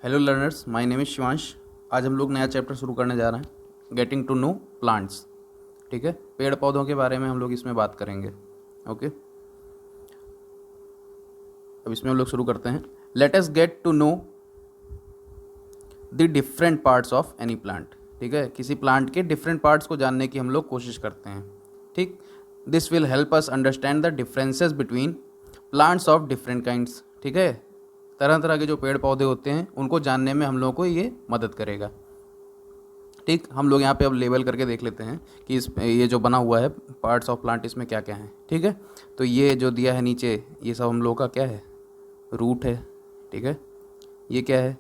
Hello learners, my name is Shivansh. आज हम लोग नया चैप्टर शुरू करने जा रहे हैं, गेटिंग टू नो प्लांट्स। ठीक है, पेड़ पौधों के बारे में हम लोग इसमें बात करेंगे। ओके, अब इसमें हम लोग शुरू करते हैं। Let us get to know the different parts of any plant. ठीक है, किसी प्लांट के डिफरेंट पार्ट्स को जानने की हम लोग कोशिश करते हैं। ठीक, this will help us understand the differences between plants of different kinds. ठीक है, तरह तरह के जो पेड़ पौधे होते हैं उनको जानने में हम लोगों को ये मदद करेगा। ठीक, हम लोग यहाँ पे अब लेबल करके देख लेते हैं कि ये जो बना हुआ है पार्ट्स ऑफ प्लांट, इसमें क्या क्या है। ठीक है, तो ये जो दिया है नीचे, ये सब हम लोग का क्या है, रूट है। ठीक है, ये क्या है,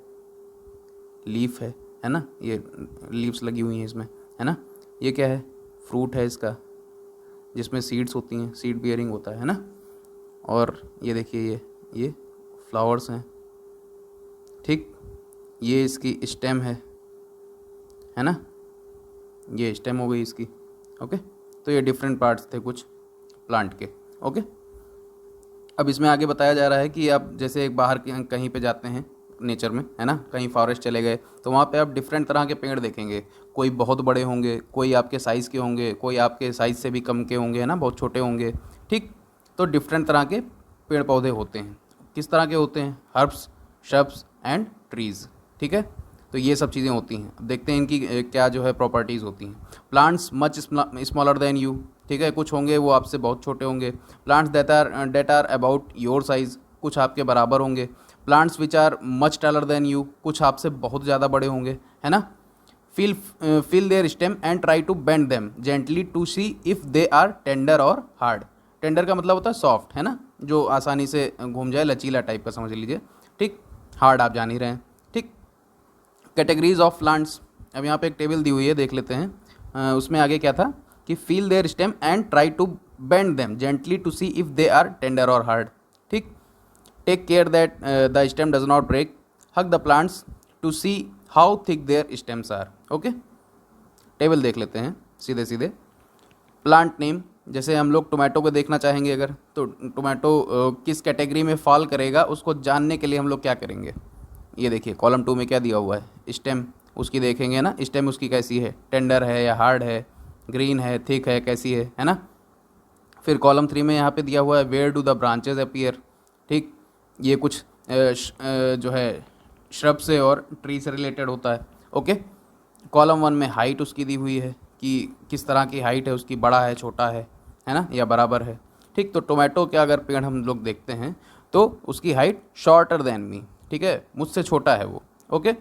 लीफ है ना, ये लीव्स लगी हुई हैं इसमें, है ना। ये क्या है, फ्रूट है इसका, जिसमें सीड्स होती हैं, सीड बियरिंग होता है ना। और ये देखिए, ये फ्लावर्स हैं। ठीक, ये इसकी स्टेम है ना, ये स्टेम हो गई इसकी। ओके, तो ये डिफरेंट पार्ट्स थे कुछ प्लांट के। ओके, अब इसमें आगे बताया जा रहा है कि आप जैसे एक बाहर कहीं पे जाते हैं नेचर में, है ना, कहीं फॉरेस्ट चले गए तो वहाँ पे आप डिफरेंट तरह के पेड़ देखेंगे। कोई बहुत बड़े होंगे, कोई आपके साइज़ के होंगे, कोई आपके साइज़ से भी कम के होंगे, है ना, बहुत छोटे होंगे। ठीक, तो डिफरेंट तरह के पेड़ पौधे होते हैं। किस तरह के होते हैं, हर्ब्स, श्रब्स एंड ट्रीज़। ठीक है, तो ये सब चीज़ें होती हैं। अब देखते हैं इनकी क्या जो है प्रॉपर्टीज़ होती हैं। Plants much smaller than you. ठीक है, कुछ होंगे वो आपसे बहुत छोटे होंगे। Plants that are about your size, कुछ आपके बराबर होंगे। Plants which are much taller than you, कुछ आपसे बहुत ज़्यादा बड़े होंगे, है ना। Feel their stem and try to bend them gently to see if they are tender or hard. Tender का मतलब होता है सॉफ्ट, है ना, जो आसानी से घूम जाए, लचीला टाइप का समझ लीजिए। ठीक, हार्ड आप जान ही रहे हैं। ठीक, कैटेगरीज ऑफ प्लांट्स, अब यहाँ पे एक टेबल दी हुई है, देख लेते हैं। उसमें आगे क्या था कि feel their stem and try to bend them gently to see if they are tender or hard. ठीक, take care that the stem does not break, hug the plants to see how thick their stems are. Okay, table देख लेते हैं सीधे सीधे। Plant name, जैसे हम लोग tomato को देखना चाहेंगे अगर, तो टोमेटो किस कैटेगरी में फॉल करेगा उसको जानने के लिए हम लोग क्या करेंगे। ये देखिए कॉलम 2 में क्या दिया हुआ है, स्टेम उसकी देखेंगे ना, स्टेम उसकी कैसी है, टेंडर है या हार्ड है, ग्रीन है, थिक है, कैसी है ना। फिर कॉलम 3 में यहाँ पे दिया हुआ है where do the branches appear. ठीक, ये कुछ जो है श्रब से और ट्री से रिलेटेड होता है। ओके, कॉलम 1 में हाइट उसकी दी हुई है कि किस तरह की हाइट है उसकी, बड़ा है, छोटा है ना, या बराबर है। ठीक, तो टोमेटो के अगर पेड़ हम लोग देखते हैं तो उसकी हाइट शॉर्टर देन मी। ठीक है, मुझसे छोटा है वो। ओके,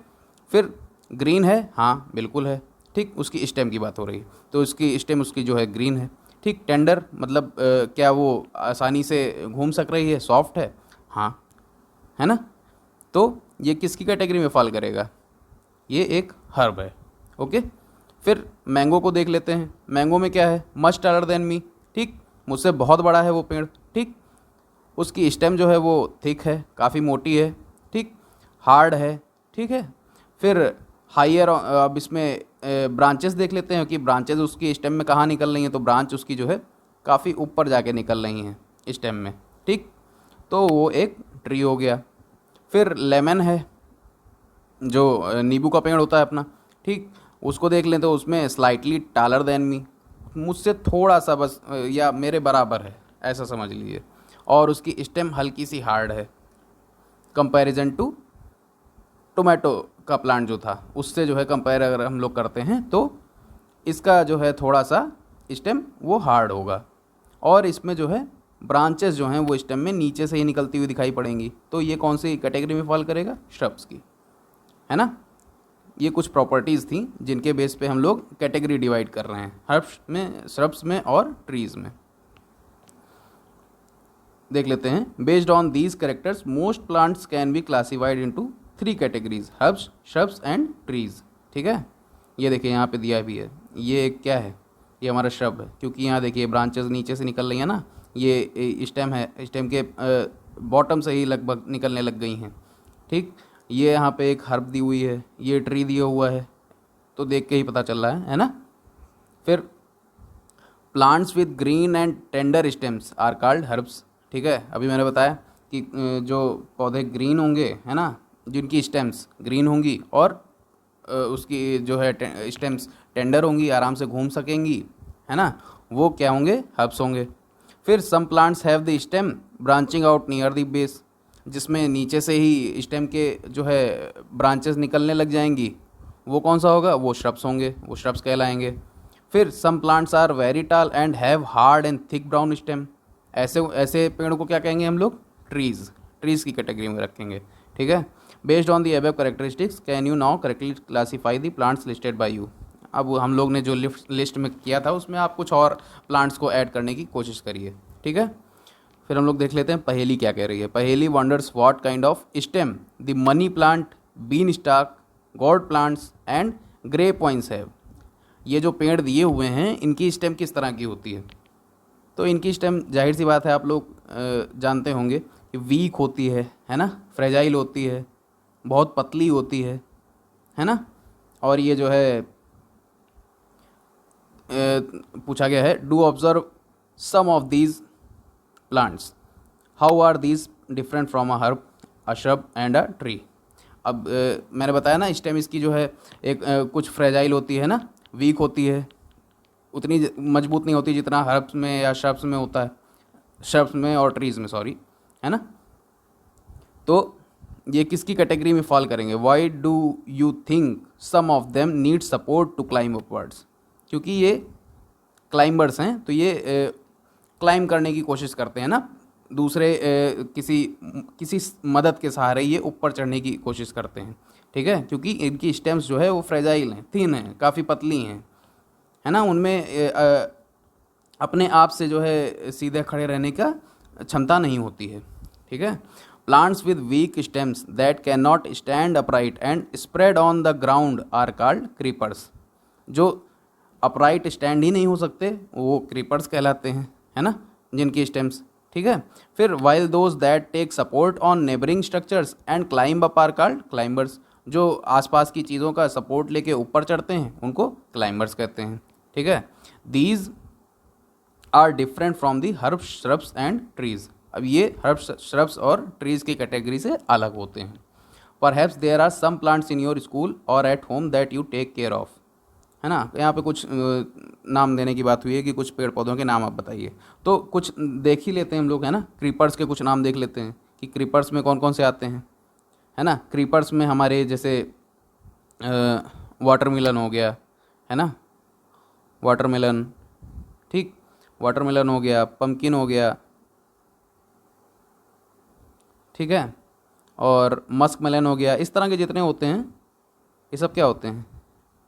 फिर ग्रीन है, हाँ बिल्कुल है। ठीक, उसकी स्टेम की बात हो रही है, तो उसकी स्टेम उसकी जो है ग्रीन है। ठीक, टेंडर मतलब क्या वो आसानी से घूम सक रही है, सॉफ्ट है, हाँ, है ना। तो ये किसकी कैटेगरी में फॉल करेगा, ये एक हर्ब है। ओके, फिर मैंगो को देख लेते हैं। मैंगो में क्या है, मच टॉलर देन मी। ठीक, मुझसे बहुत बड़ा है वो पेड़। ठीक, उसकी स्टेम जो है वो थिक है, काफ़ी मोटी है। ठीक, हार्ड है। ठीक है, फिर हायर, अब इसमें ब्रांचेस देख लेते हैं कि ब्रांचेस उसकी स्टेम में कहाँ निकल रही हैं, तो ब्रांच उसकी जो है काफ़ी ऊपर जाके निकल रही हैं स्टेम में। ठीक, तो वो एक ट्री हो गया। फिर लेमन है, जो नींबू का पेड़ होता है अपना। ठीक, उसको देख लें तो उसमें स्लाइटली टालर देन मी, मुझसे थोड़ा सा बस या मेरे बराबर है, ऐसा समझ लीजिए। और उसकी स्टेम हल्की सी हार्ड है कंपैरिजन टू टोमेटो का प्लांट जो था उससे, जो है कंपेयर अगर हम लोग करते हैं तो इसका जो है थोड़ा सा स्टेम वो हार्ड होगा। और इसमें जो है ब्रांचेस जो हैं वो स्टेम में नीचे से ही निकलती हुई दिखाई पड़ेंगी। तो ये कौन सी कैटेगरी में फॉल करेगा, श्रब्स की, है ना। ये कुछ प्रॉपर्टीज़ थी जिनके बेस पे हम लोग कैटेगरी डिवाइड कर रहे हैं, हर्ब्स में, श्रब्स में और ट्रीज़ में। देख लेते हैं, based on these characters most plants can be classified into 3 categories, herbs, shrubs and trees. ठीक है, ये देखिए यहाँ पे दिया भी है, ये क्या है, ये हमारा श्रब है, क्योंकि यहाँ देखिए ब्रांचेस नीचे से निकल रही हैं ना, ये स्टेम है, स्टेम के बॉटम से ही लगभग निकलने लग गई हैं। ठीक, ये यहाँ पे एक हर्ब दी हुई है, ये ट्री दिया हुआ है, तो देख के ही पता चल रहा है ना। फिर plants with green and tender stems are called herbs. ठीक है, अभी मैंने बताया कि जो पौधे ग्रीन होंगे, है ना, जिनकी स्टेम्स ग्रीन होंगी और उसकी जो है स्टेम्स टेंडर होंगी, आराम से घूम सकेंगी, है ना, वो क्या होंगे, हर्ब्स होंगे। फिर some plants have the stem branching out near the base, जिसमें नीचे से ही स्टेम के जो है ब्रांचेस निकलने लग जाएंगी, वो कौन सा होगा, वो श्रब्स होंगे, वो श्रब्स कहलाएंगे। फिर सम प्लांट्स आर वेरी टाल and have hard and thick brown stem, ऐसे ऐसे पेड़ को क्या कहेंगे हम लोग, ट्रीज़ की कैटेगरी में रखेंगे, ठीक है। Based on the above characteristics can you now correctly classify the plants listed by you. अब हम लोग ने जो लिस्ट में किया था उसमें आप कुछ और प्लांट्स को ऐड करने की कोशिश करिए, ठीक है। फिर हम लोग देख लेते हैं पहेली क्या कह रही है। Paheli wonders what kind of stem the money plant, bean stalk, gourd plants and grey points have. ये जो पेड़ दिए हुए हैं इनकी स्टेम किस तरह की होती है। तो इनकी स्टेम जाहिर सी बात है आप लोग जानते होंगे कि वीक होती है ना, फ्रेजाइल होती है, बहुत पतली होती है ना। और ये जो है पूछा गया है, do observe some of these plants, how are these different from a herb, a shrub and a tree. अब मैंने बताया ना स्टेम इसकी जो है एक कुछ फ्रेजाइल होती है ना, वीक होती है, उतनी मजबूत नहीं होती जितना हर्ब्स में या श्रब्स में होता है, श्रब्स में और ट्रीज़ में, सॉरी, है ना। तो ये किसकी कैटेगरी में फॉल करेंगे, why do you think some of them need support to climb upwards, क्योंकि ये क्लाइंबर्स हैं तो ये क्लाइंब करने की कोशिश करते हैं ना, दूसरे किसी मदद के सहारे ये ऊपर चढ़ने की कोशिश करते हैं, ठीक है, क्योंकि इनकी स्टेम्स जो है वो फ्रेजाइल हैं, थिन हैं, काफ़ी पतली हैं, है ना, उनमें अपने आप से जो है सीधे खड़े रहने का क्षमता नहीं होती है, ठीक है। Plants with weak stems that can not stand upright and spread on the ground are called creepers. जो अपराइट स्टैंड ही नहीं हो सकते वो क्रीपर्स कहलाते हैं, है ना, जिनकी स्टेम्स, ठीक है। फिर while those that take support on neighbouring structures and climb up are called climbers. जो आसपास की चीज़ों का सपोर्ट लेके ऊपर चढ़ते हैं उनको क्लाइंबर्स कहते हैं, ठीक है। These are different from the herbs, shrubs and trees. अब ये हर्ब्स, श्रब्स और ट्रीज़ की कैटेगरी से अलग होते हैं। Perhaps there are some plants in your school और at home that you take care of, है ना। यहाँ पे कुछ नाम देने की बात हुई है कि कुछ पेड़ पौधों के नाम आप बताइए, तो कुछ देख ही लेते हैं हम लोग, है ना। क्रीपर्स के कुछ नाम देख लेते हैं कि क्रीपर्स में कौन कौन से आते हैं, है ना। क्रीपर्स में हमारे जैसे वाटरमेलन हो गया, है ना, वाटरमेलन, ठीक, वाटरमेलन हो गया, पम्पकिन हो गया, ठीक है, और मस्क मेलन हो गया। इस तरह के जितने होते हैं ये सब क्या होते हैं,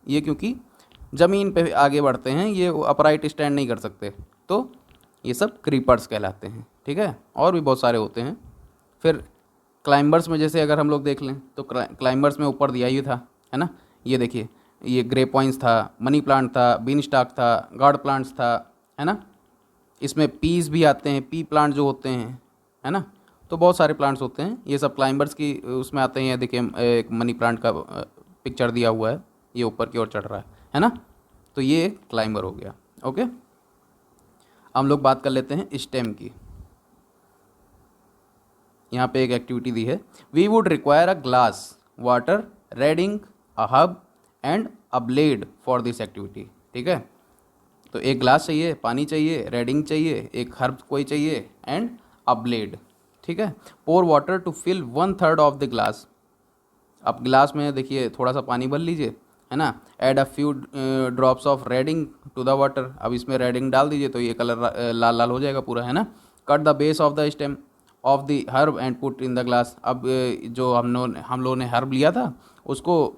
ये क्योंकि ज़मीन पे आगे बढ़ते हैं, ये अपराइट स्टैंड नहीं कर सकते, तो ये सब क्रीपर्स कहलाते हैं, ठीक है। और भी बहुत सारे होते हैं। फिर क्लाइंबर्स में जैसे अगर हम लोग देख लें तो क्लाइंबर्स में ऊपर दिया ही था, है ना, ये देखिए, ये ग्रे पॉइंट्स था, मनी प्लांट था, बीन स्टाक था, गार्ड प्लांट्स था, है ना। इसमें पीस भी आते हैं, पी प्लांट जो होते हैं, है ना। तो बहुत सारे प्लांट्स होते हैं, ये सब क्लाइंबर्स की उसमें आते हैं। देखिए एक मनी प्लांट का पिक्चर दिया हुआ है, ये ऊपर की ओर चढ़ रहा है ना, तो ये एक क्लाइंबर हो गया, ओके। हम लोग बात कर लेते हैं स्टेम की। यहाँ पे एक एक्टिविटी दी है, we would require a glass, water, red ink, a herb and a blade for this activity, ठीक है। तो एक ग्लास चाहिए, पानी चाहिए, रेड इंक चाहिए, एक हर्ब कोई चाहिए एंड अ ब्लेड, ठीक है। Pour water to fill 1/3 of the glass. अब ग्लास में देखिए थोड़ा सा पानी भर लीजिए, है ना। Add a few drops of red ink to the water. अब इसमें रेड इंक डाल दीजिए तो ये कलर लाल लाल हो जाएगा पूरा, है ना। Cut the base of the stem of the herb and put in the glass. अब जो हम लोगों ने हर्ब लिया था उसको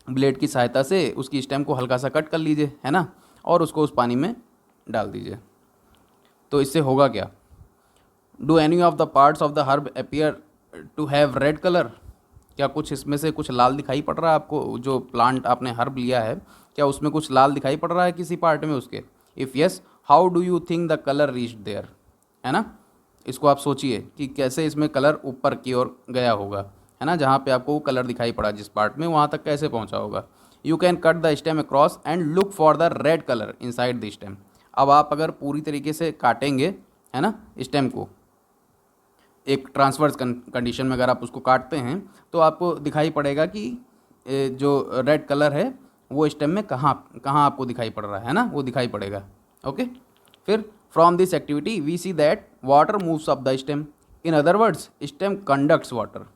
ब्लेड की सहायता से उसकी स्टेम को हल्का सा कट कर लीजिए, है ना, और उसको उस पानी में डाल दीजिए। तो इससे होगा क्या, do any of the parts of the herb appear to have red colour. क्या कुछ इसमें से कुछ लाल दिखाई पड़ रहा है आपको, जो प्लांट आपने हर्ब लिया है क्या उसमें कुछ लाल दिखाई पड़ रहा है किसी पार्ट में उसके। If yes, how do you think the colour reached there, है ना। इसको आप सोचिए कि कैसे इसमें कलर ऊपर की ओर गया होगा, है ना, जहाँ पे आपको वो कलर दिखाई पड़ा जिस पार्ट में, वहाँ तक कैसे पहुँचा होगा। You can cut the stem across and look for the red colour inside the stem. अब आप अगर पूरी तरीके से काटेंगे, है ना, स्टेम को, एक ट्रांसवर्स कंडीशन में अगर आप उसको काटते हैं तो आपको दिखाई पड़ेगा कि जो रेड कलर है वो स्टेम में कहाँ कहाँ आपको दिखाई पड़ रहा है ना, वो दिखाई पड़ेगा। ओके, फिर from this activity we see that water moves up the stem, in other words stem conducts water.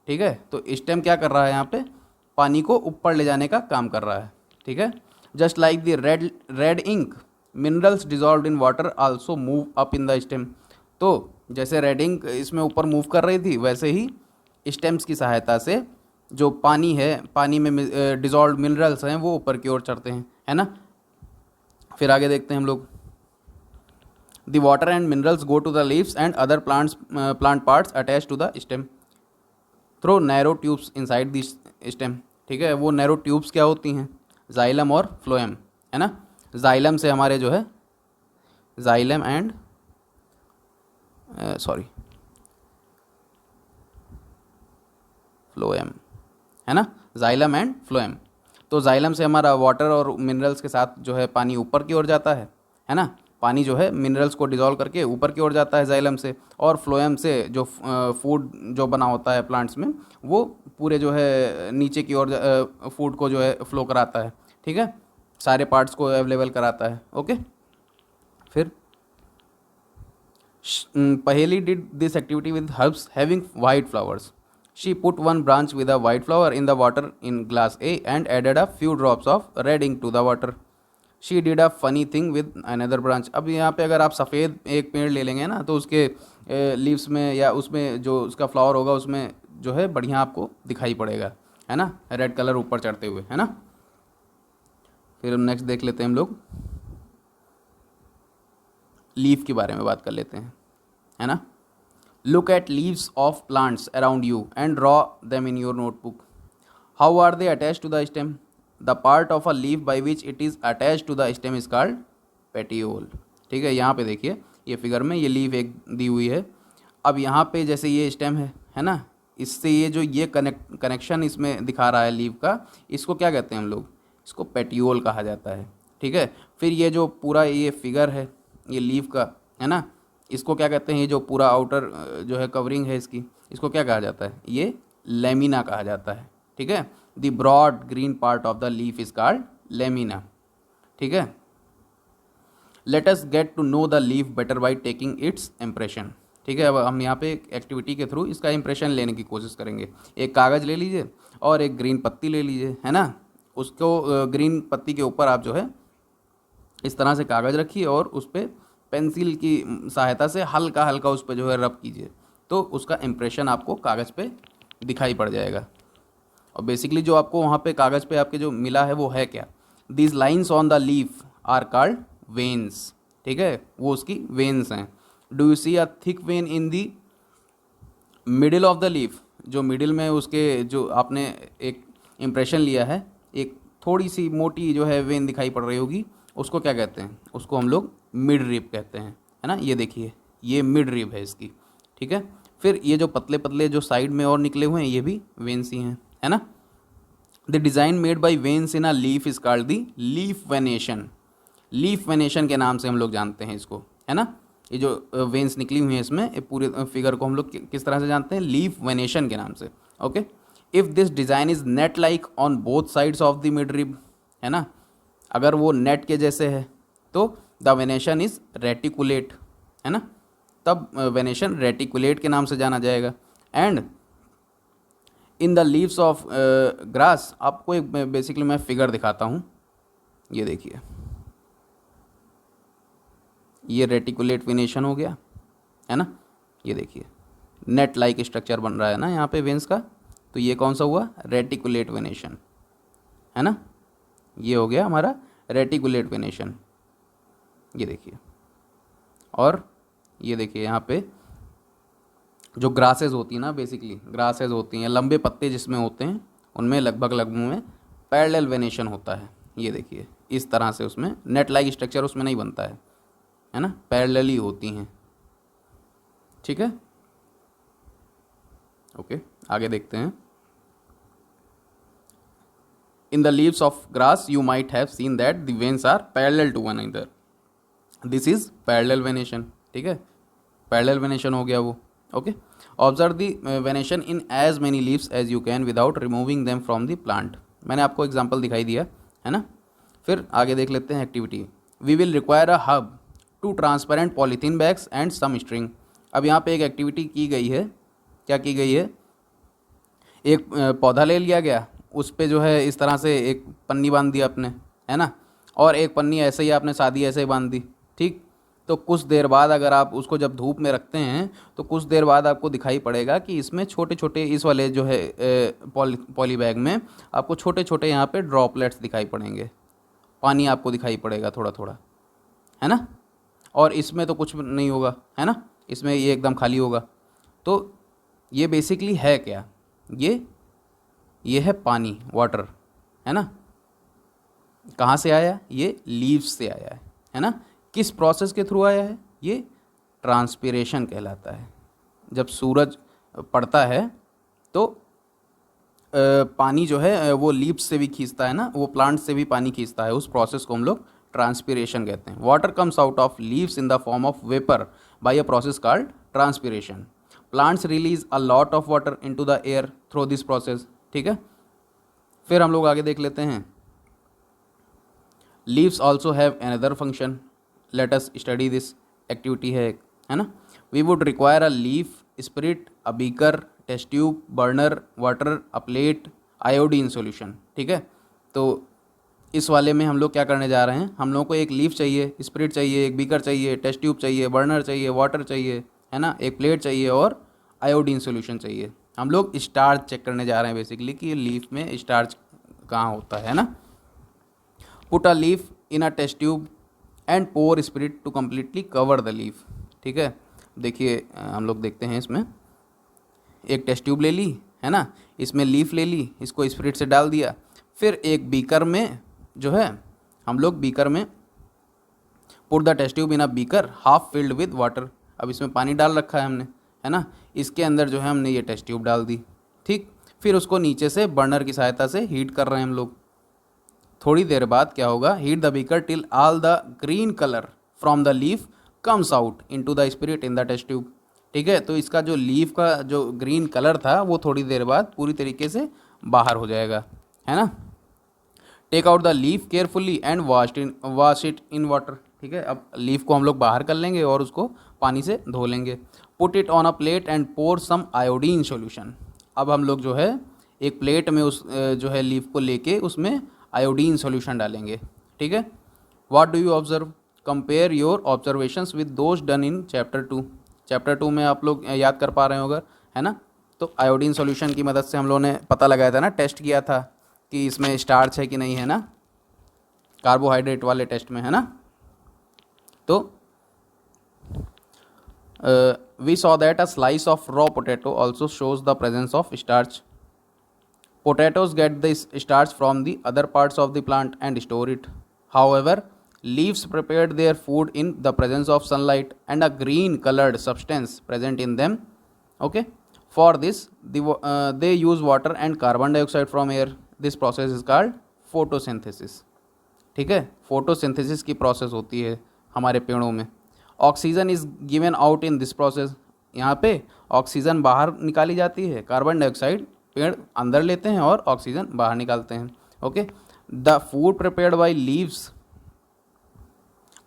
ठीक है, तो स्टेम क्या कर रहा है यहाँ पे, पानी को ऊपर ले जाने का काम कर रहा है। ठीक है, just like the red ink minerals dissolve in water also move up in the stem. तो जैसे रेड इंक इसमें ऊपर मूव कर रही थी, वैसे ही स्टेम्स की सहायता से जो पानी है, पानी में डिजॉल्व मिनरल्स हैं वो ऊपर की ओर चढ़ते हैं, है ना। फिर आगे देखते हैं हम लोग, the water and minerals go to the leaves and other plant parts attach to the stem through narrow tubes inside the stem. ठीक है, वो नैरो ट्यूब्स क्या होती हैं, जाइलम और फ्लोएम, है ना। जाइलम से हमारे जो है जाइलम एंड फ्लोएम, है ना, जाइलम एंड फ्लोएम। तो जाइलम से हमारा वाटर और मिनरल्स के साथ जो है पानी ऊपर की ओर जाता है ना। पानी जो है मिनरल्स को डिजॉल्व करके ऊपर की ओर जाता है जाइलम से, और फ्लोएम से जो फूड जो बना होता है प्लांट्स में वो पूरे जो है नीचे की ओर फूड को जो है फ्लो कराता है। ठीक है, सारे पार्ट्स को अवेलेबल कराता है। ओके, फिर पहेली did this activity with herbs having white flowers. She put one branch with a white flower in the water in glass A and added a few drops of red ink to the water. She did a funny thing with another branch. अब यहाँ पे अगर आप सफ़ेद एक पेड़ ले लेंगे ना तो उसके लीव्स में या उसमें जो उसका फ्लावर होगा उसमें जो है बढ़िया आपको दिखाई पड़ेगा, है ना, रेड कलर ऊपर चढ़ते हुए, है ना। फिर नेक्स्ट देख लेते हैं हम लोग, लीफ के बारे में बात कर लेते हैं, है ना। Look at leaves of plants around you and draw them in your notebook. How are they attached to the stem? The part of a leaf by which it is attached to the stem is called petiole. ठीक है, यहाँ पे देखिए ये figure में ये leaf एक दी हुई है। अब यहाँ पे जैसे ये स्टेम है ना, इससे ये जो ये कनेक्शन इसमें दिखा रहा है लीफ का, इसको क्या कहते हैं हम लोग, इसको पेटियोल कहा जाता है। ठीक है, फिर ये जो पूरा ये फिगर है ये लीफ का, है ना, इसको क्या कहते हैं, ये जो पूरा आउटर जो है कवरिंग है इसकी, इसको क्या कहा जाता है, ये लेमिना कहा जाता है। ठीक है, the broad green part of the leaf is called lamina. ठीक है, let us get to know the leaf better by taking its impression. ठीक है, अब हम यहाँ पे एक एक्टिविटी के थ्रू इसका इम्प्रेशन लेने की कोशिश करेंगे। एक कागज़ ले लीजिए और एक ग्रीन पत्ती ले लीजिए, है ना। उसको ग्रीन पत्ती के ऊपर आप जो है इस तरह से कागज़ रखिए और उस पर पेंसिल की सहायता से हल्का हल्का उस पर जो है रब कीजिए, तो उसका इम्प्रेशन आपको कागज़ पे दिखाई पड़ जाएगा। और बेसिकली जो आपको वहाँ पे कागज़ पे आपके जो मिला है वो है क्या, these lines on the leaf are called veins. ठीक है, वो उसकी वेन्स हैं। Do you see a thick vein in the middle of the leaf, जो मिडिल में उसके जो आपने एक इम्प्रेशन लिया है, एक थोड़ी सी मोटी जो है वेन दिखाई पड़ रही होगी, उसको क्या कहते हैं, उसको हम लोग मिड रिब कहते हैं, है ना। ये देखिए ये मिड रिब है इसकी। ठीक है, फिर ये जो पतले पतले जो साइड में और निकले हुए हैं ये भी वेन्स ही हैं, है ना। The design made by veins in a leaf is called the leaf venation. Leaf venation के नाम से हम लोग जानते हैं इसको, है ना। ये जो वेन्स निकली हुई हैं इसमें, ये पूरे फिगर को हम लोग किस तरह से जानते हैं, लीफ वेनेशन के नाम से। Okay, if this design is net like on both sides of the mid rib, है ना, अगर वो नेट के जैसे है तो द वेनेशन इज रेटिकुलेट, है ना, तब वेनेशन रेटिकुलेट के नाम से जाना जाएगा। And in the leaves of grass, आपको एक बेसिकली मैं फिगर दिखाता हूँ, ये देखिए ये रेटिकुलेट वेनेशन हो गया, है ना। ये देखिए नेट लाइक स्ट्रक्चर बन रहा है ना यहाँ पे वेन्स का, तो ये कौन सा हुआ, रेटिकुलेट वेनेशन, है ना। ये हो गया हमारा रेटिकुलेट वेनेशन, ये देखिए। और ये देखिए यहाँ पे जो ग्रासेस होती हैं ना, बेसिकली ग्रासेस होती हैं, लंबे पत्ते जिसमें होते हैं उनमें लगभग में पैरेलल वेनेशन होता है। ये देखिए इस तरह से उसमें नेट लाइक स्ट्रक्चर उसमें नहीं बनता है ना, पैरेलली होती हैं। ठीक है, ओके, आगे देखते हैं। In the leaves of grass, you might have seen that the veins are parallel to one another. This is parallel venation. ठीक है, parallel venation हो गया वो। Okay, observe the venation in as many leaves as you can without removing them from the plant. मैंने आपको example दिखाई दिया है ना। फिर आगे देख लेते हैं activity. We will require a herb, 2 transparent polythene bags and some string. अब यहाँ पे एक एक्टिविटी की गई है, क्या की गई है, एक पौधा ले लिया गया, उस पे जो है इस तरह से एक पन्नी बांध दी आपने, है ना, और एक पन्नी ऐसे ही आपने सादी ऐसे ही बांध दी, ठीक। तो कुछ देर बाद अगर आप उसको जब धूप में रखते हैं तो कुछ देर बाद आपको दिखाई पड़ेगा कि इसमें छोटे छोटे, इस वाले जो है पॉली बैग में आपको छोटे छोटे यहाँ पे ड्रॉपलेट्स दिखाई पड़ेंगे, पानी आपको दिखाई पड़ेगा थोड़ा थोड़ा, है ना। और इसमें तो कुछ नहीं होगा, है ना, इसमें ये एकदम खाली होगा। तो ये बेसिकली है क्या, ये है पानी, वाटर, है ना। कहाँ से आया, ये लीव्स से आया है ना। किस प्रोसेस के थ्रू आया है, ये ट्रांसपिरेशन कहलाता है। जब सूरज पड़ता है तो पानी जो है वो लीव्स से भी खींचता है ना, वो प्लांट से भी पानी खींचता है, उस प्रोसेस को हम लोग ट्रांसपिरेशन कहते हैं। Water comes out of leaves in the form of vapour by a process called transpiration. Plants release a lot of water into the air through this process, ठीक है। फिर हम लोग आगे देख लेते हैं। Leaves also have another function, let us study this. Activity है ना। We would require a leaf, spirit, a beaker, test tube, burner, water, a plate, iodine solution, ठीक है। तो इस वाले में हम लोग क्या करने जा रहे हैं, हम लोगों को एक लीफ चाहिए, स्पिरिट चाहिए, एक बीकर चाहिए, टेस्ट ट्यूब चाहिए, बर्नर चाहिए, वाटर चाहिए, है ना, एक प्लेट चाहिए और आयोडीन सॉल्यूशन चाहिए। हम लोग स्टार्च चेक करने जा रहे हैं बेसिकली कि लीफ में स्टार्च कहाँ होता है ना। Put a leaf in a test tube and pour spirit to completely cover the leaf, ठीक है। देखिए हम लोग देखते हैं, इसमें एक टेस्ट ट्यूब ले ली, है ना, इसमें लीफ ले ली, इसको स्पिरिट से डाल दिया। फिर एक बीकर में जो है हम लोग बीकर में put the test tube in a beaker half filled with water. अब इसमें पानी डाल रखा है हमने, है ना, इसके अंदर जो है हमने ये टेस्ट ट्यूब डाल दी, ठीक। फिर उसको नीचे से बर्नर की सहायता से हीट कर रहे हैं हम लोग। थोड़ी देर बाद क्या होगा, heat the beaker till all the green colour from the leaf comes out into the spirit in the test tube, ठीक है। तो इसका जो लीफ का जो ग्रीन कलर था वो थोड़ी देर बाद पूरी तरीके से बाहर हो जाएगा, है ना। Take out the leaf carefully and wash it in water, ठीक है। अब लीफ को हम लोग बाहर कर लेंगे और उसको पानी से धो लेंगे। Put it on a plate and pour some iodine solution. अब हम लोग जो है एक प्लेट में उस जो है लीफ को लेके उसमें आयोडीन सॉल्यूशन डालेंगे, ठीक है। What do you observe, compare your observations with those done in chapter 2। Chapter 2 में आप लोग याद कर पा रहे हो अगर, है ना। तो आयोडीन सॉल्यूशन की मदद से हम लोगों ने पता लगाया था ना, टेस्ट किया था कि इसमें स्टार्च है कि नहीं, है ना, कार्बोहाइड्रेट वाले टेस्ट में, है ना। तो we saw that a slice of raw potato also shows the presence of starch. Potatoes get this starch from the other parts of the plant and store it. However, leaves prepared their food in the presence of sunlight and a green colored substance present in them. Okay. For this, they use water and carbon dioxide from air. This process is called photosynthesis. ठीक है, photosynthesis की process होती है हमारे पेड़ों में। Oxygen is given out in this process. यहाँ पे ऑक्सीजन बाहर निकाली जाती है, कार्बन डाइऑक्साइड पेड़ अंदर लेते हैं और ऑक्सीजन बाहर निकालते हैं। Okay, the food prepared by leaves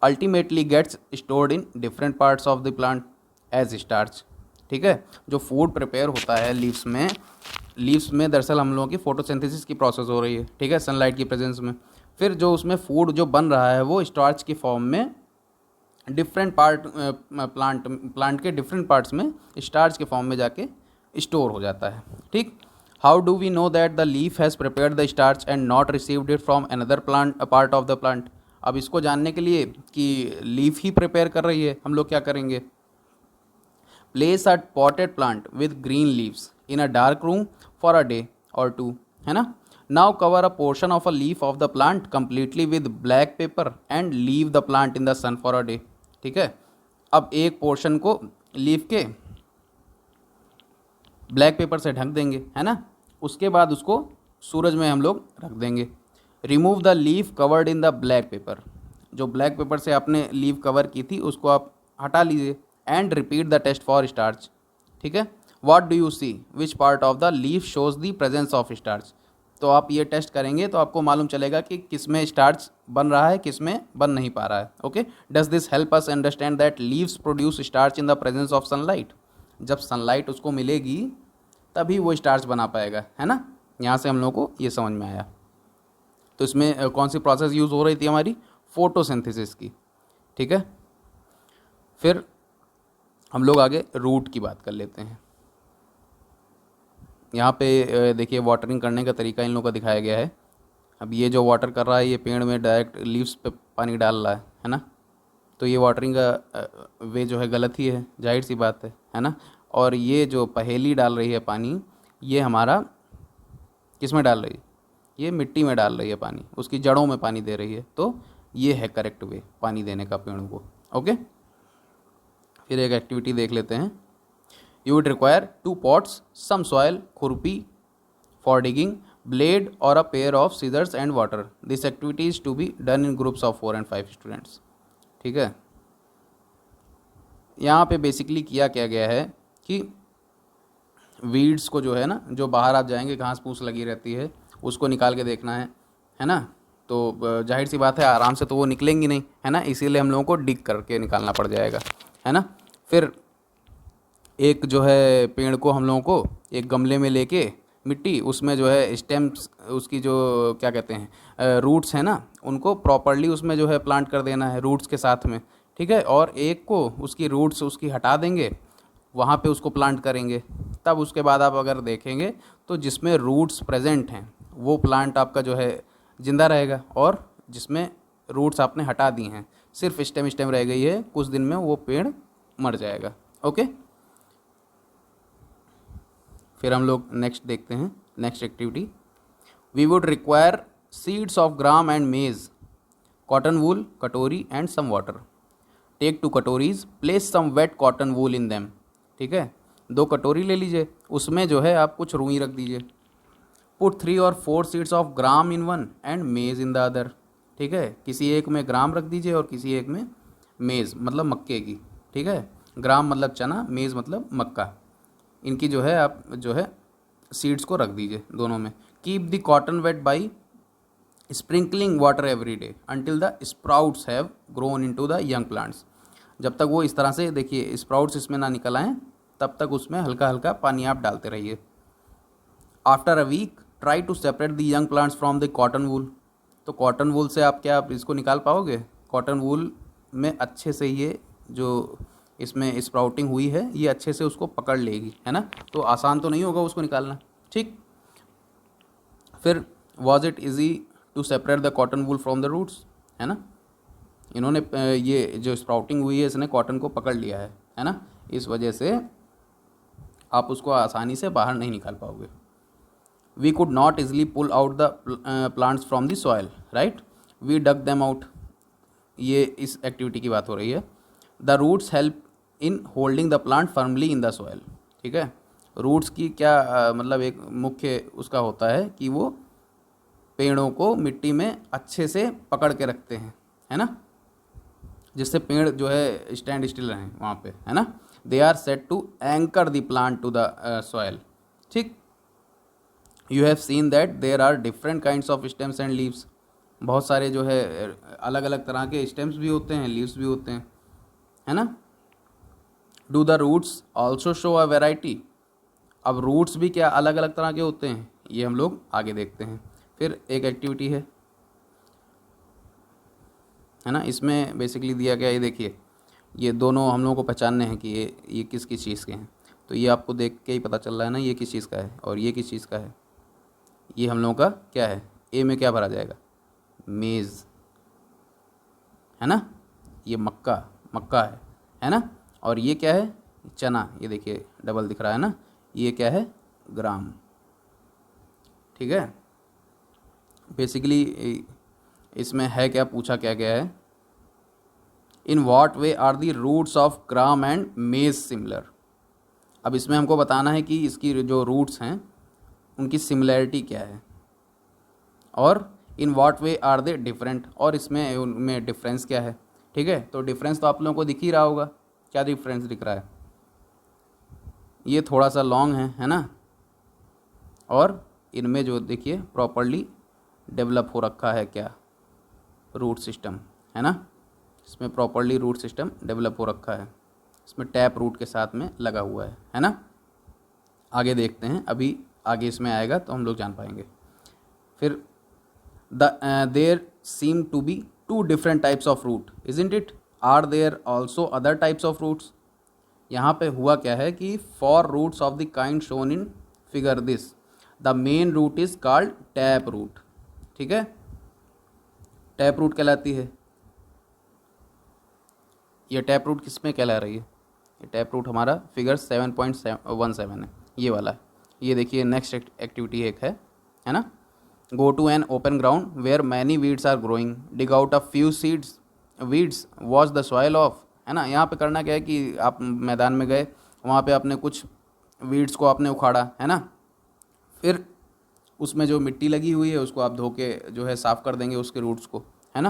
ultimately gets stored in different parts of the plant as starch. ठीक है, जो फूड प्रिपेयर होता है लीव्स में दरअसल हम लोगों की फोटोसिंथेसिस की प्रोसेस हो रही है, ठीक है, सनलाइट की प्रेजेंस में। फिर जो उसमें फूड जो बन रहा है वो स्टार्च की फॉर्म में डिफरेंट पार्ट प्लांट के डिफरेंट पार्ट्स में स्टार्च के फॉर्म में जाके स्टोर हो जाता है। ठीक, how do we know that the leaf has prepared the starch and not received it from another plant part of the plant. अब इसको जानने के लिए कि लीफ ही प्रिपेयर कर रही है, हम लोग क्या करेंगे, place a potted plant with green leaves in a dark room for a day or two, है ना। Now cover a portion of a leaf of the plant completely with black paper and leave the plant in the sun for a day. ठीक है, अब एक portion को leaf के black pepper से ढक देंगे, है ना, उसके बाद उसको सूरज में हम लोग रख देंगे। Remove the leaf covered in the black pepper, जो ब्लैक पेपर से आपने लीफ कवर की थी उसको आप हटा लीजिए। And repeat the test for starch. ठीक है। What do you see, which part of the leaf shows the presence of starch. तो आप ये टेस्ट करेंगे तो आपको मालूम चलेगा कि किस में स्टार्च बन रहा है, किस में बन नहीं पा रहा है। Okay, does this help us understand that leaves produce starch in the presence of sunlight. जब सनलाइट उसको मिलेगी तभी वो स्टार्च बना पाएगा, है ना। यहाँ से हम लोगों को ये समझ में आया। तो इसमें कौन सी प्रोसेस यूज़ हो रही थी हमारी, फोटोसिंथेसिस की, ठीक है। फिर हम लोग आगे रूट की बात कर लेते हैं। यहाँ पे देखिए वाटरिंग करने का तरीका इन लोगों का दिखाया गया है। अब ये जो वाटर कर रहा है ये पेड़ में डायरेक्ट लीव्स पे पानी डाल रहा है ना। तो ये वाटरिंग का वे जो है गलत ही है, जाहिर सी बात है ना। और ये जो पहेली डाल रही है पानी, ये हमारा किस में डाल रही है, ये मिट्टी में डाल रही है पानी, उसकी जड़ों में पानी दे रही है। तो ये है करेक्ट वे पानी देने का पेड़ों को। ओके, फिर एक एक्टिविटी देख लेते हैं। You would require 2 pots, some soil, खुरपी for digging, blade or a pair of scissors and water. This activity is to be done in groups of 4 and 5 students. ठीक है। यहाँ पे बेसिकली किया क्या गया है कि वीड्स को जो है ना, जो बाहर आप जाएंगे घास फूस लगी रहती है उसको निकाल के देखना है ना। तो जाहिर सी बात है आराम से तो वो निकलेंगी नहीं, है ना। इसीलिए हम लोगों को डिग करके निकालना पड़ जाएगा, है ना। फिर एक जो है पेड़ को हम लोगों को एक गमले में लेके मिट्टी, उसमें जो है स्टेम्स, उसकी जो क्या कहते हैं रूट्स हैं ना, उनको प्रॉपरली उसमें जो है प्लांट कर देना है रूट्स के साथ में, ठीक है। और एक को उसकी रूट्स उसकी हटा देंगे, वहाँ पे उसको प्लांट करेंगे। तब उसके बाद आप अगर देखेंगे तो जिसमें रूट्स प्रेजेंट हैं वो प्लांट आपका जो है ज़िंदा रहेगा, और जिसमें रूट्स आपने हटा दी हैं सिर्फ स्टेम रह गई है, कुछ दिन में वो पेड़ मर जाएगा। ओके, फिर हम लोग नेक्स्ट देखते हैं, next activity. We would require seeds of gram and maize, cotton wool, katori and some water. Take 2 कटोरीज, place some wet cotton wool in them. ठीक है, 2 कटोरी ले लीजिए, उसमें जो है आप कुछ रुई रख दीजिए। पुट 3 और 4 seeds of gram in one and मेज इन द अदर। ठीक है, किसी एक में ग्राम रख दीजिए और किसी एक में मेज़ मतलब मक्के की। ठीक है, ग्राम मतलब चना, मेज़ मतलब मक्का। इनकी जो है आप जो है सीड्स को रख दीजिए दोनों में। Keep the cotton weight by sprinkling water every day until the sprouts have grown into the young plants. जब तक वो इस तरह से देखिए स्प्राउट्स इसमें ना निकल आएँ तब तक उसमें हल्का हल्का पानी आप डालते रहिए। After a week try to separate the young plants from the cotton wool. तो कॉटन वूल से आप क्या आप इसको निकाल पाओगे? कॉटन वूल में अच्छे से ये जो इसमें स्प्राउटिंग हुई है ये अच्छे से उसको पकड़ लेगी, है ना। तो आसान तो नहीं होगा उसको निकालना। ठीक, फिर was it easy to separate the cotton wool from the roots, है ना। इन्होंने ये जो स्प्राउटिंग हुई है इसने कॉटन को पकड़ लिया है ना। इस वजह से आप उसको आसानी से बाहर नहीं निकाल पाओगे। We could not easily pull out the plants from the soil, right, we dug them out. ये इस एक्टिविटी की बात हो रही है। The roots help in holding the plant firmly in the soil. ठीक है, रूट्स की क्या मतलब एक मुख्य उसका होता है कि वो पेड़ों को मिट्टी में अच्छे से पकड़ के रखते हैं, है ना, जिससे पेड़ जो है स्टैंड स्टिल रहें वहाँ पे, है ना। They are set to anchor the plant to the soil. ठीक, you have seen that there are different kinds of stems and leaves. बहुत सारे जो है अलग अलग तरह के स्टेम्स भी होते हैं, लीव्स भी होते हैं, है ना। Do the roots also show a variety. अब रूट्स भी क्या अलग अलग तरह के होते हैं, ये हम लोग आगे देखते हैं। फिर एक एक्टिविटी है ना, इसमें बेसिकली दिया गया, ये देखिए ये दोनों हम लोगों को पहचानने हैं कि ये किस किस चीज़ के हैं। तो ये आपको देख के ही पता चल रहा है ना ये किस चीज़ का है और ये किस चीज़ का है। ये हम लोगों का क्या है, ए में क्या भरा जाएगा, मेज़, है ना। ये मक्का है ना। और ये क्या है, चना, ये देखिए डबल दिख रहा है ना। ये क्या है, ग्राम। ठीक है, बेसिकली इसमें है क्या, पूछा क्या गया है, in what way are the roots of gram and maize similar. अब इसमें हमको बताना है कि इसकी जो रूट्स हैं उनकी सिमिलैरिटी क्या है, और in what way are they different, और इसमें उनमें डिफरेंस क्या है। ठीक है, तो डिफरेंस तो आप लोगों को दिख ही रहा होगा। क्या डिफरेंस दिख रहा है, ये थोड़ा सा लॉन्ग है ना, और इनमें जो देखिए प्रॉपरली डेवलप हो रखा है क्या, रूट सिस्टम, है ना, इसमें प्रॉपरली रूट सिस्टम डेवलप हो रखा है, इसमें टैप रूट के साथ में लगा हुआ है ना। आगे देखते हैं, अभी आगे इसमें आएगा तो हम लोग जान पाएंगे। फिर there seem to be two different types of root, isn't it, are there also other types of roots. यहाँ पे हुआ क्या है कि for roots of the kind shown in figure this the main root is called tap root. ठीक है, tap root कहलाती है। ये टैप रूट किस में कहला रही है, ये टैप रूट हमारा फिगर 7.17 है, ये वाला है। ये देखिए नेक्स्ट एक्टिविटी एक है ना, go to an open ground where many weeds are growing, dig out a few seeds weeds, wash the soil off, है ना। यहाँ पे करना क्या है कि आप मैदान में गए, वहाँ पे आपने कुछ वीड्स को आपने उखाड़ा, है ना, फिर उसमें जो मिट्टी लगी हुई है उसको आप धो के जो है साफ़ कर देंगे उसके रूट्स को, है ना।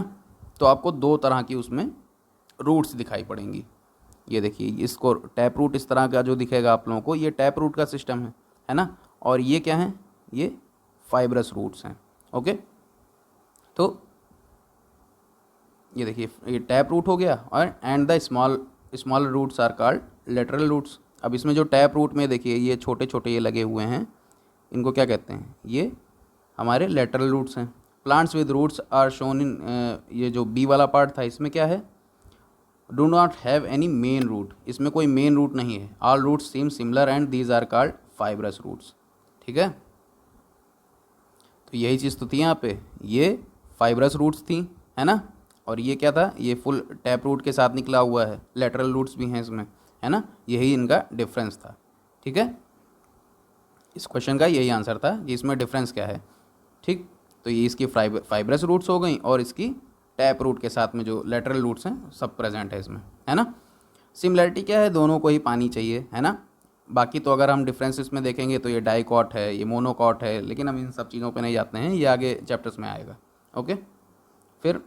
तो आपको दो तरह की उसमें रूट्स दिखाई पड़ेंगी। ये देखिए, इसको टैप रूट इस तरह का जो दिखेगा आप लोगों को, ये टैप रूट का सिस्टम है ना। और ये क्या है, ये फाइब्रस रूट्स हैं। ओके, तो ये देखिए ये टैप रूट हो गया, और and the small roots are called lateral roots. अब इसमें जो टैप रूट में देखिए ये छोटे छोटे ये लगे हुए हैं, इनको क्या कहते हैं, ये हमारे लेटरल रूट्स हैं। Plants with roots are shown in, ये जो बी वाला पार्ट था इसमें क्या है, do not have any main root, इसमें कोई मेन रूट नहीं है। All roots seem similar and these are called fibrous roots. ठीक है, तो यही चीज़ तो थी यहाँ पे, ये फाइब्रस रूट्स थी, है ना। और ये क्या था, ये फुल टैप रूट के साथ निकला हुआ है, लेटरल रूट्स भी हैं इसमें, है ना। यही इनका डिफरेंस था। ठीक है, इस क्वेश्चन का यही आंसर था कि इसमें डिफरेंस क्या है। ठीक, तो ये इसकी फाइब्रस रूट्स हो गई, और इसकी टैप रूट के साथ में जो लेटरल रूट्स हैं सब प्रेजेंट है इसमें, है ना। सिमिलरिटी क्या है, दोनों को ही पानी चाहिए, है ना। बाकी तो अगर हम डिफरेंसेस में देखेंगे तो ये डाइकॉट है, ये मोनोकॉट है, लेकिन हम इन सब चीज़ों पे नहीं जाते हैं, ये आगे चैप्टर्स में आएगा। ओके, फिर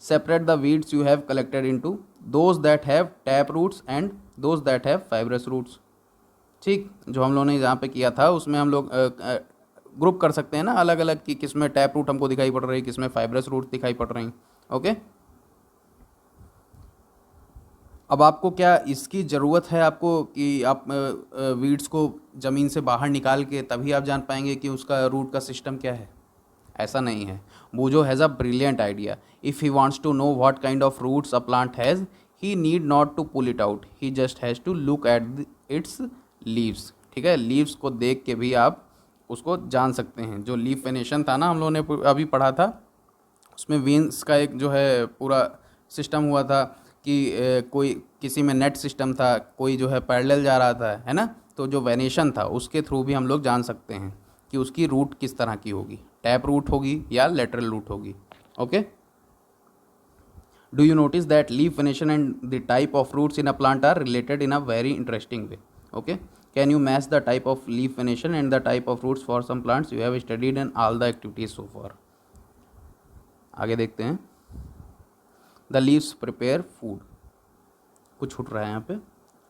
separate the weeds you have collected into those that have tap roots and those that have fibrous roots. ठीक, जो हम लोगों ने यहाँ पे किया था उसमें हम लोग ग्रुप कर सकते हैं ना अलग अलग, कि किस में टैप रूट हमको दिखाई पड़ रही है, किस में फाइब्रस रूट दिखाई पड़ रही। ओके, अब आपको क्या इसकी ज़रूरत है आपको कि आप वीड्स को ज़मीन से बाहर निकाल के तभी आप जान पाएंगे कि उसका रूट का सिस्टम क्या है? ऐसा नहीं है। Boojho has a brilliant idea. If he wants to know what kind of roots a plant has, he need not to pull it out, he just has to look at its leaves. ठीक है, leaves को देख के भी आप उसको जान सकते हैं। जो लीफ वेनेशन था ना हम लोगों ने अभी पढ़ा था, उसमें वेन्स का एक जो है पूरा सिस्टम हुआ था कि कोई किसी में नेट सिस्टम था, कोई जो है पैरेलल जा रहा था, है ना। तो जो वेनेशन था उसके थ्रू भी हम लोग जान सकते हैं कि उसकी रूट किस तरह की होगी, टैप रूट होगी या लेटरल रूट होगी। Okay, do you notice that leaf venation and the type of roots in a plant are related in a very interesting way. Okay, can you match the type of leaf venation and the type of roots for some plants you have studied in all the activities so far. आगे देखते हैं। The leaves prepare food, कुछ छूट रहा है यहाँ पे,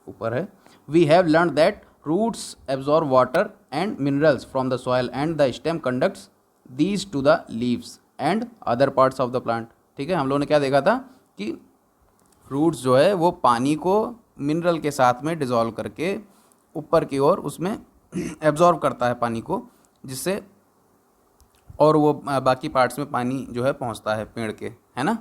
ऊपर है। We have learn that roots absorb water and minerals from the soil and the stem conducts these to the leaves and other parts of the plant. ठीक है, हम लोगों ने क्या देखा था कि रूट्स जो है वो पानी को मिनरल के साथ में डिज़ोल्व करके ऊपर की ओर उसमें एब्जॉर्ब करता है पानी को, जिससे और वो बाकी पार्ट्स में पानी जो है पहुंचता है पेड़ के, है ना।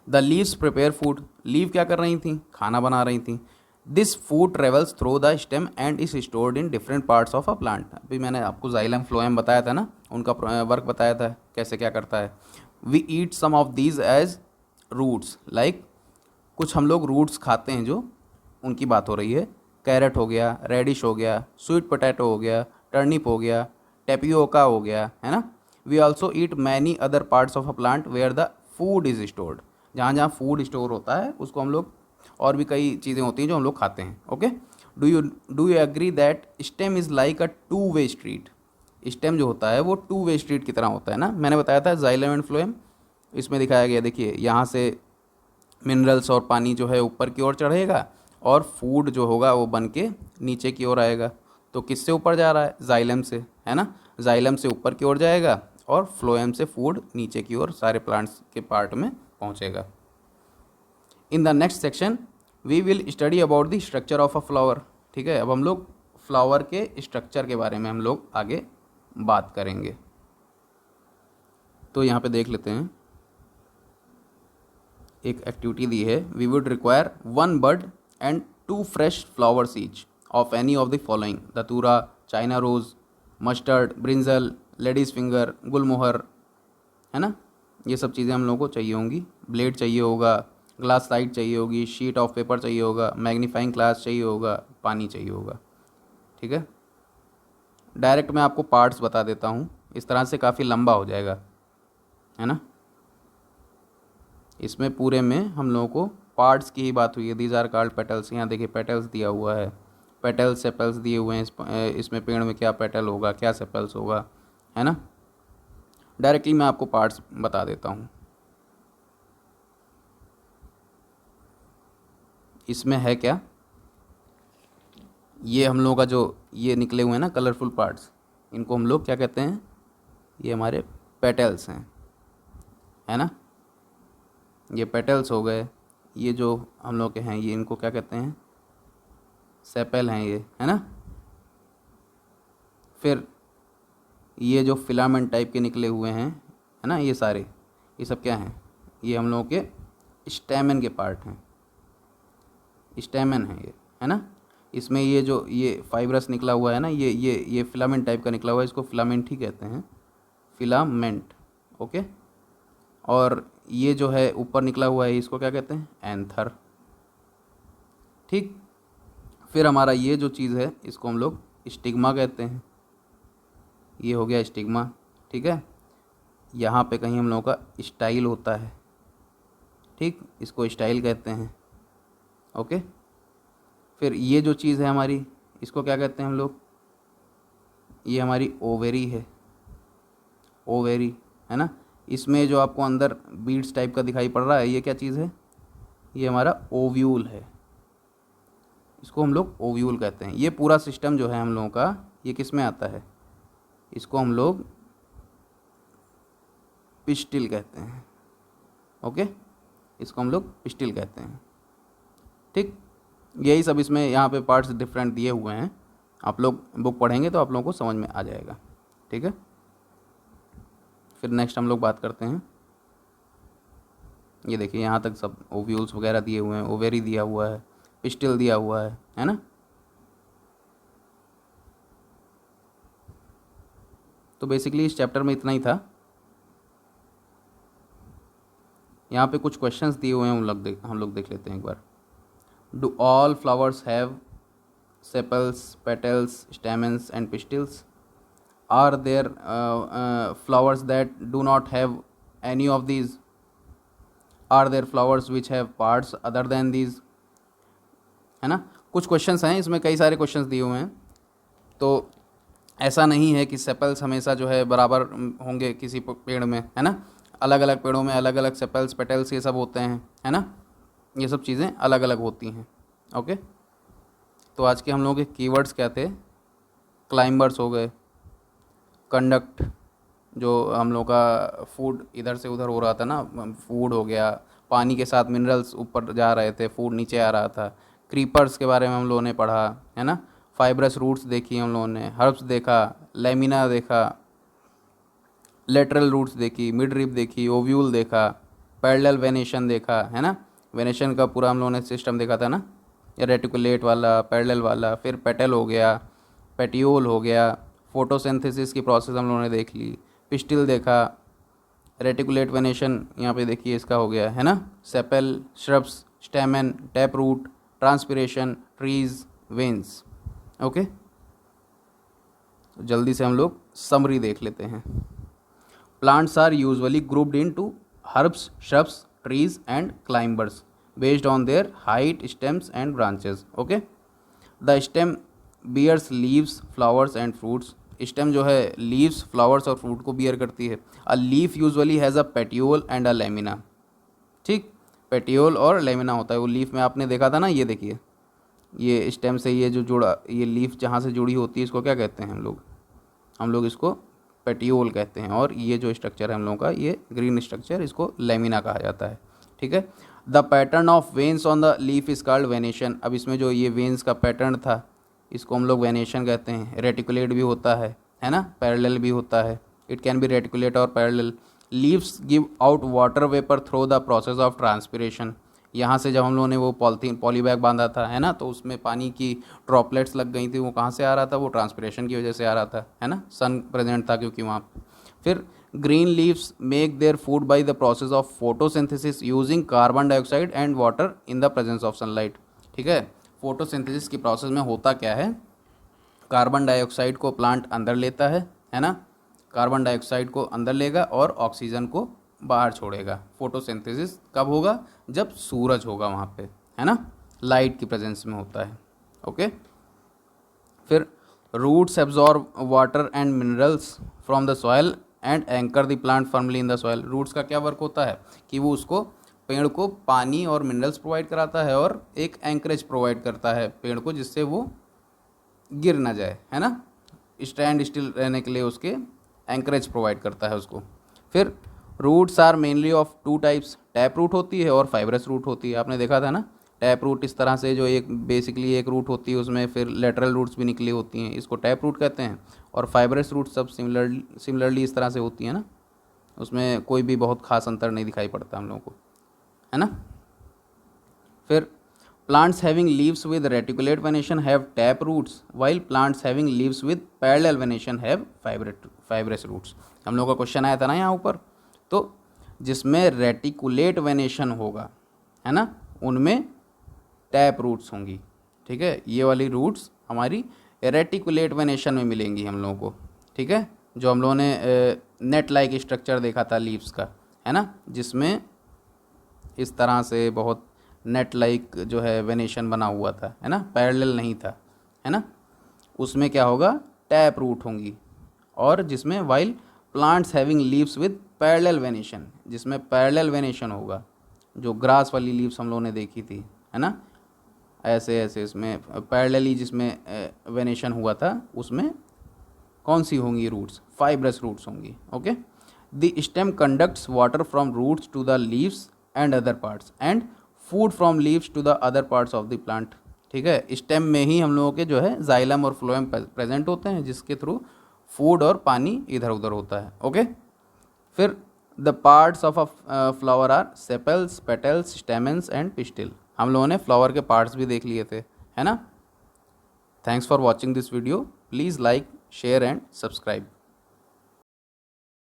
The leaves prepare food, leave क्या कर रही थी, खाना बना रही थी। This food travels through the stem and is stored in different parts of a plant. अभी मैंने आपको जाइलम फ्लोएम बताया था ना, उनका वर्क बताया था कैसे क्या करता है। We eat some of these as roots, like कुछ हम लोग रूट्स खाते हैं, जो उनकी बात हो रही है। कैरेट हो गया, रेडिश हो गया, स्वीट पोटैटो हो गया, टर्निप हो गया, टेपियोका हो गया, है ना। We also eat many other parts of a plant where the food is stored, जहाँ जहाँ फूड स्टोर होता है उसको हम लोग, और भी कई चीज़ें होती हैं जो हम लोग खाते हैं। Okay, do you agree that stem is like a two way street. Stem जो होता है वो टू वे स्ट्रीट की तरह होता है ना, मैंने बताया था जाइलम एंड फ्लोएम, इसमें दिखाया गया। देखिए यहाँ से मिनरल्स और पानी जो है ऊपर की ओर चढ़ेगा और फूड जो होगा वो बन के नीचे की ओर आएगा। तो किससे ऊपर जा रहा है? जाइलम से, है ना। जाइलम से ऊपर की ओर जाएगा और फ्लोएम से फूड नीचे की ओर सारे प्लांट्स के पार्ट में पहुंचेगा। In the next section we will study about the structure of a flower. ठीक है, अब हम लोग फ्लावर के स्ट्रक्चर के बारे में हम लोग आगे बात करेंगे। तो यहाँ पे देख लेते हैं, एक एक्टिविटी दी है, we would require 1 bud and 2 fresh flowers each of any of the following: dhatura, china rose, mustard, brinjal, ladies finger, gulmohar, है ना। ये सब चीज़ें हम लोगों को चाहिए होंगी। ब्लेड चाहिए होगा, ग्लास स्लाइड चाहिए होगी, शीट ऑफ पेपर चाहिए होगा, मैग्नीफाइंग ग्लास चाहिए होगा, पानी चाहिए होगा। ठीक है, डायरेक्ट मैं आपको पार्ट्स बता देता हूँ, इस तरह से काफ़ी लंबा हो जाएगा, है ना। इसमें पूरे में हम लोगों को पार्ट्स की ही बात हुई है। These are called petals. यहाँ देखिए पेटल्स दिया हुआ है, पेटल्स सेपल्स दिए हुए हैं। इसमें पेड़ में क्या पेटल होगा, क्या सेपल्स होगा, है ना। डायरेक्टली मैं आपको पार्ट्स बता देता हूँ। इसमें है क्या, ये हम लोगों का जो ये निकले हुए हैं ना कलरफुल पार्ट्स, इनको हम लोग क्या कहते हैं? ये हमारे पेटल्स हैं, है ना। ये पेटल्स हो गए। ये जो हम लोग के हैं ये इनको क्या कहते हैं? सेपल हैं ये, है ना। फिर ये जो फिलामेंट टाइप के निकले हुए हैं, है ना, ये सारे, ये सब क्या हैं? ये हम लोगों के स्टेमन के पार्ट हैं, स्टेमन है ये, है ना। इसमें ये जो ये फाइब्रस निकला हुआ है ना, ये फिलामेंट टाइप का निकला हुआ है, इसको फिलामेंट ही कहते हैं, फिलामेंट। ओके, और ये जो है ऊपर निकला हुआ है इसको क्या कहते हैं? एंथर। ठीक, फिर हमारा ये जो चीज़ है इसको हम लोग स्टिग्मा कहते हैं। ये हो गया स्टिग्मा। ठीक है, यहाँ पे कहीं हम लोगों का स्टाइल होता है, ठीक, इसको स्टाइल कहते हैं। ओके, फिर ये जो चीज़ है हमारी, इसको क्या कहते हैं हम लोग? ये हमारी ओवेरी है, ओवेरी, है ना। इसमें जो आपको अंदर बीड्स टाइप का दिखाई पड़ रहा है, ये क्या चीज़ है? ये हमारा ओव्यूल है, इसको हम लोग ओव्यूल कहते हैं। ये पूरा सिस्टम जो है हम लोगों का, ये किस में आता है? इसको हम लोग पिस्टिल कहते हैं। ओके, इसको हम लोग पिस्टिल कहते हैं। ठीक, यही सब इसमें यहाँ पे पार्ट्स डिफरेंट दिए हुए हैं, आप लोग बुक पढ़ेंगे तो आप लोगों को समझ में आ जाएगा। ठीक है, फिर नेक्स्ट हम लोग बात करते हैं। ये देखिए यहाँ तक सब ओव्यूल्स वगैरह दिए हुए हैं, ओवेरी दिया हुआ है, पिस्टिल दिया हुआ है ना। तो बेसिकली इस चैप्टर में इतना ही था। यहाँ पे कुछ क्वेश्चंस दिए हुए हैं, हम लोग देख लेते हैं एक बार। Do all flowers have sepals, petals, stamens and pistils? Are there flowers that do not have any of these? Are there flowers which have parts other than these? है ना, कुछ क्वेश्चंस हैं इसमें, कई सारे क्वेश्चंस दिए हुए हैं। तो ऐसा नहीं है कि सेपल्स हमेशा जो है बराबर होंगे किसी पेड़ में, है ना। अलग अलग पेड़ों में अलग अलग सेपल्स, पेटल्स ये सब होते हैं, है ना। ये सब चीज़ें अलग अलग होती हैं। ओके, तो आज के हम लोगों के कीवर्ड्स क्या थे? क्लाइंबर्स हो गए, कंडक्ट, जो हम लोग का फूड इधर से उधर हो रहा था ना, फूड हो गया, पानी के साथ मिनरल्स ऊपर जा रहे थे, फूड नीचे आ रहा था। क्रीपर्स के बारे में हम लोगों ने पढ़ा, है ना। फाइब्रस रूट्स देखी हम लोगों ने, हर्ब्स देखा, लेमिना देखा, लेटरल रूट्स देखी, मिड रिप देखी, ओव्यूल देखा, पैरेलल वेनेशन देखा, है ना। वेनेशन का पूरा हम लोगों ने सिस्टम देखा था ना, रेटिकुलेट वाला, पैरेलल वाला, फिर पेटल हो गया, पेटियोल हो गया, फोटोसिंथेसिस की प्रोसेस हम लोगों ने देख ली, पिस्टिल देखा, रेटिकुलेट वेनेशन यहाँ पे देखिए इसका हो गया, है ना। Sepal, shrubs, stamen, tap root, transpiration, trees, veins. Okay, तो जल्दी से हम लोग समरी देख लेते हैं। Plants are usually grouped into herbs, shrubs, trees and climbers based on their height, stems and branches. Okay, the stem bears leaves, flowers and fruits. Stem जो है लीव्स, फ्लावर्स और फ्रूट को बियर करती है। A leaf usually has a petiole and a lamina. ठीक, petiole और lamina होता है वो लीफ में, आपने देखा था ना, ये देखिए ये स्टेम से ये जो जुड़ा, ये लीफ जहाँ से जुड़ी होती है इसको क्या कहते हैं हम लोग इसको पेटियोल कहते हैं। और ये जो स्ट्रक्चर है हम लोगों का, ये ग्रीन स्ट्रक्चर, इसको लेमिना कहा जाता है। ठीक है। The pattern of veins on the leaf is called venation. अब इसमें जो ये वेन्स का पैटर्न था इसको हम लोग वेनेशन कहते हैं। रेटिकुलेट भी होता है ना, पैरेलल भी होता है। इट कैन बी रेटिकुलेट और parallel. Leaves give out water vapour through the process of transpiration. यहाँ से जब हम लोगों ने वो पॉली बैग बांधा था, है ना, तो उसमें पानी की ड्रॉपलेट्स लग गई थी। वो कहाँ से आ रहा था? वो ट्रांसपिरेशन की वजह से आ रहा था, है ना, सन प्रेजेंट था क्योंकि वहाँ पे। फिर green leaves make their food by the process of photosynthesis using carbon dioxide and water in the presence of sunlight. ठीक है। फोटोसिंथेसिस की प्रोसेस में होता क्या है? कार्बन डाइऑक्साइड को प्लांट अंदर लेता है ना, कार्बन डाइऑक्साइड को अंदर लेगा और ऑक्सीजन को बाहर छोड़ेगा। फोटोसिंथेसिस कब होगा? जब सूरज होगा वहाँ पे, है ना, लाइट की प्रेजेंस में होता है। ओके। फिर roots absorb water and minerals from the soil and anchor the plant firmly in the soil. Roots का क्या वर्क होता है कि वो उसको, पेड़ को पानी और मिनरल्स प्रोवाइड कराता है और एक एंकरेज प्रोवाइड करता है पेड़ को, जिससे वो गिर ना जाए, है ना, स्टैंड स्टिल रहने के लिए उसके एंकरेज प्रोवाइड करता है उसको। फिर roots are mainly of two types. Tap root होती है और फाइब्रस रूट होती है। आपने देखा था ना, टैप रूट इस तरह से जो एक बेसिकली एक रूट होती है, उसमें फिर लेटरल रूट्स भी निकली होती हैं, इसको टैप रूट कहते हैं। और फाइब्रस रूट सब सिमिलरली इस तरह से होती है ना, उसमें कोई भी बहुत खास अंतर नहीं दिखाई पड़ता हम लोगों को, है ना। फिर plants having leaves with reticulate venation have tap roots while plants having leaves with parallel venation have fibrous roots। हम लोग का क्वेश्चन आया था ना यहाँ ऊपर, तो जिसमें रेटिकुलेट वेनेशन होगा, है ना, उनमें टैप रूट्स होंगी। ठीक है। ये वाली रूट्स हमारी रेटिकुलेट वेनेशन में मिलेंगी हम लोगों को। ठीक है। जो हम लोगों ने नेट लाइक स्ट्रक्चर देखा था लीव्स का, है ना, जिसमें इस तरह से बहुत नेट लाइक जो है वेनेशन बना हुआ था, है ना, पैरेलल नहीं था, है ना, उसमें क्या होगा? टैप रूट होंगी। और जिसमें while plants having leaves with parallel venation, जिसमें पैरेलल वेनेशन होगा, जो ग्रास वाली लीव्स हम लोगों ने देखी थी, है ना, ऐसे ऐसे इसमें पैरेलली जिसमें वेनेशन हुआ था, उसमें कौन सी होंगी रूट्स? फाइब्रस रूट्स होंगी। Okay. The stem conducts water from roots to the leaves and other parts and food from leaves to the other parts of the plant. ठीक है। स्टेम में ही हम लोगों के जो है जाइलम और फ्लोएम प्रेजेंट होते हैं, जिसके थ्रू फूड और पानी इधर उधर होता है। ओके। फिर the parts of a flower are sepals, petals, stamens and pistil. हम लोगों ने फ्लावर के पार्ट्स भी देख लिए थे, है ना। Thanks for watching this video. Please like, share and subscribe.